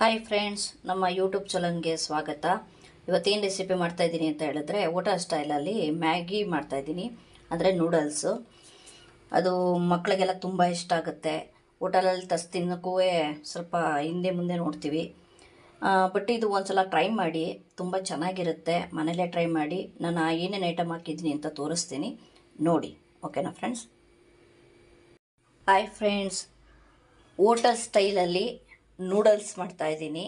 Hi friends, ನಮ್ಮ YouTube ಚಾನಲ್ಗೆ ಸ್ವಾಗತ. ಇವತ್ತೇನು ರೆಸಿಪಿ ಮಾಡ್ತಾಯಿದ್ದೀನಿ ಅಂತ ಹೇಳಿದ್ರೆ, ಹೋಟೆಲ್ ಸ್ಟೈಲಲ್ಲಿ ಮ್ಯಾಗಿ ಮಾಡ್ತಾಯಿದ್ದೀನಿ, ಅಂದರೆ ನೂಡಲ್ಸು. ಅದು ಮಕ್ಕಳಿಗೆಲ್ಲ ತುಂಬ ಇಷ್ಟ ಆಗುತ್ತೆ. ಹೋಟೆಲಲ್ಲಿ ತಿನ್ನೋಕ್ಕೂ ಸ್ವಲ್ಪ ಹಿಂದೆ ಮುಂದೆ ನೋಡ್ತೀವಿ. ಬಟ್ ಇದು ಒಂದ್ಸಲ ಟ್ರೈ ಮಾಡಿ, ತುಂಬ ಚೆನ್ನಾಗಿರುತ್ತೆ. ಮನೇಲೇ ಟ್ರೈ ಮಾಡಿ. ನಾನು ಏನೇನು ಐಟಮ್ ಹಾಕಿದ್ದೀನಿ ಅಂತ ತೋರಿಸ್ತೀನಿ, ನೋಡಿ. ಓಕೆನಾ ಫ್ರೆಂಡ್ಸ್? ಹಾಯ್ ಫ್ರೆಂಡ್ಸ್, ಹೋಟೆಲ್ ಸ್ಟೈಲಲ್ಲಿ ನೂಡಲ್ಸ್ ಮಾಡ್ತಾಯಿದ್ದೀನಿ.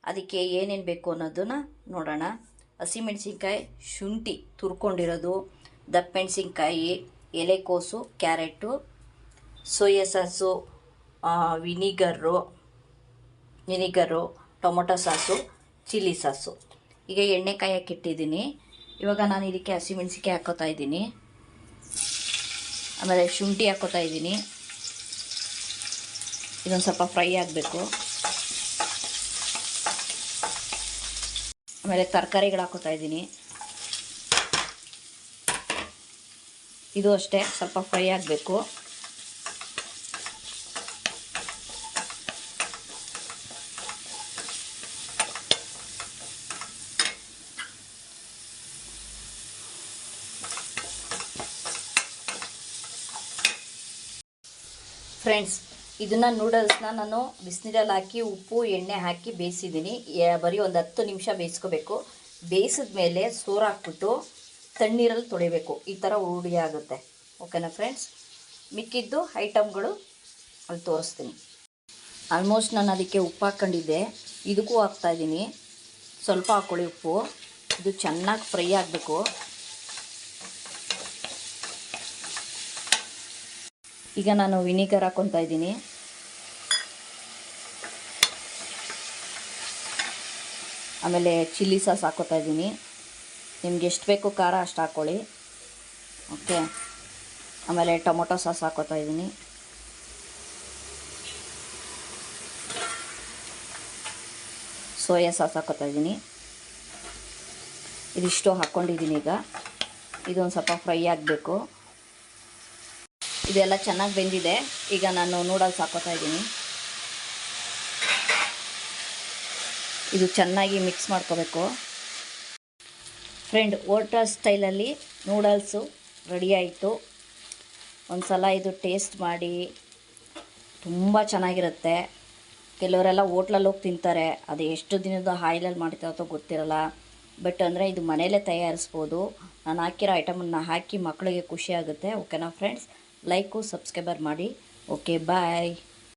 ಅದಕ್ಕೆ ಏನೇನು ಬೇಕು ಅನ್ನೋದನ್ನು ನೋಡೋಣ. ಹಸಿಮೆಣಸಿನ್ಕಾಯಿ, ಶುಂಠಿ ತುರ್ಕೊಂಡಿರೋದು, ದಪ್ಪಮೆಣಸಿನ್ಕಾಯಿ, ಎಲೆಕೋಸು, carrot, soya sauce, vinegar, tomato sauce, chilli sauce. ಈಗ ಎಣ್ಣೆ ಕಾಯಕ್ಕೆ ಇಟ್ಟಿದ್ದೀನಿ. ಇವಾಗ ನಾನು ಇದಕ್ಕೆ ಹಸಿಮೆಣಸಿನ್ಕಾಯಿ ಹಾಕೋತಾ ಇದ್ದೀನಿ. ಆಮೇಲೆ ಶುಂಠಿ ಹಾಕೋತಾ ಇದ್ದೀನಿ. ಇದೊಂದು ಸ್ವಲ್ಪ ಫ್ರೈ ಆಗಬೇಕು. ಆಮೇಲೆ ತರಕಾರಿಗಳು ಹಾಕೋತಾ ಇದ್ದೀನಿ. ಇದು ಅಷ್ಟೇ ಸ್ವಲ್ಪ ಫ್ರೈ ಆಗಬೇಕು. ಫ್ರೆಂಡ್ಸ್, ಇದನ್ನು ನೂಡಲ್ಸ್ನ ನಾನು ಬಿಸಿನೀರಲ್ಲಿ ಹಾಕಿ ಉಪ್ಪು ಎಣ್ಣೆ ಹಾಕಿ ಬೇಯಿಸಿದ್ದೀನಿ. ಬರೀ ಒಂದು 10 ನಿಮಿಷ ಬೇಯಿಸ್ಕೋಬೇಕು. ಬೇಯಿಸಿದ ಮೇಲೆ ಸೋರು ಹಾಕ್ಬಿಟ್ಟು ತಣ್ಣೀರಲ್ಲಿ ತೊಳಿಬೇಕು. ಈ ಥರ ಉಡಿ ಆಗುತ್ತೆ. ಓಕೆನಾ ಫ್ರೆಂಡ್ಸ್? ಮಿಕ್ಕಿದ್ದು ಐಟಮ್ಗಳು ಅಲ್ಲಿ ತೋರಿಸ್ತೀನಿ. ಆಲ್ಮೋಸ್ಟ್ ನಾನು ಅದಕ್ಕೆ ಉಪ್ಪು ಹಾಕ್ಕೊಂಡಿದ್ದೆ. ಇದಕ್ಕೂ ಹಾಕ್ತಾಯಿದ್ದೀನಿ. ಸ್ವಲ್ಪ ಹಾಕ್ಕೊಳ್ಳಿ ಉಪ್ಪು. ಇದು ಚೆನ್ನಾಗಿ ಫ್ರೈ ಆಗಬೇಕು. ಈಗ ನಾನು ವಿನಿಗರ್ ಹಾಕ್ಕೊತಾ ಇದ್ದೀನಿ. ಆಮೇಲೆ ಚಿಲ್ಲಿ ಸಾಸ್ ಹಾಕ್ಕೊತಾ ಇದ್ದೀನಿ. ನಿಮ್ಗೆ ಎಷ್ಟು ಬೇಕು ಖಾರ ಅಷ್ಟು ಹಾಕ್ಕೊಳ್ಳಿ. ಓಕೆ. ಆಮೇಲೆ ಟೊಮೊಟೊ ಸಾಸ್ ಹಾಕ್ಕೊತಾ ಇದ್ದೀನಿ. ಸೋಯಾ ಸಾಸ್ ಹಾಕ್ಕೊತಾ ಇದ್ದೀನಿ. ಇದಿಷ್ಟು ಹಾಕ್ಕೊಂಡಿದ್ದೀನಿ. ಈಗ ಇದೊಂದು ಸ್ವಲ್ಪ ಫ್ರೈ ಆಗಬೇಕು. ಇದೆಲ್ಲ ಚೆನ್ನಾಗಿ ಬೆಂದಿದೆ. ಈಗ ನಾನು ನೂಡಲ್ಸ್ ಹಾಕ್ಕೊತಾ ಇದ್ದೀನಿ. ಇದು ಚೆನ್ನಾಗಿ ಮಿಕ್ಸ್ ಮಾಡ್ಕೋಬೇಕು. ಫ್ರೆಂಡ್, ಹೋಟೆಲ್ ಸ್ಟೈಲಲ್ಲಿ ನೂಡಲ್ಸು ರೆಡಿ ಆಯಿತು. ಒಂದು ಸಲ ಇದು ಟೇಸ್ಟ್ ಮಾಡಿ. ತುಂಬ ಚೆನ್ನಾಗಿರುತ್ತೆ. ಕೆಲವರೆಲ್ಲ ಹೋಟ್ಲಲ್ಲಿ ಹೋಗಿ ತಿಂತಾರೆ. ಅದು ಎಷ್ಟು ದಿನದ ಆಯಿಲಲ್ಲಿ ಮಾಡ್ತಾರೋ ಗೊತ್ತಿರಲ್ಲ. ಬಟ್ ಅಂದರೆ ಇದು ಮನೆಯಲ್ಲೇ ತಯಾರಿಸ್ಬೋದು. ನಾನು ಹಾಕಿರೋ ಐಟಮನ್ನು ಹಾಕಿ ಮಕ್ಕಳಿಗೆ ಖುಷಿ ಆಗುತ್ತೆ. ಓಕೆನಾ ಫ್ರೆಂಡ್ಸ್? ಲೈಕು ಸಬ್ಸ್ಕ್ರೈಬರ್ ಮಾಡಿ. ಓಕೆ, ಬಾಯ್.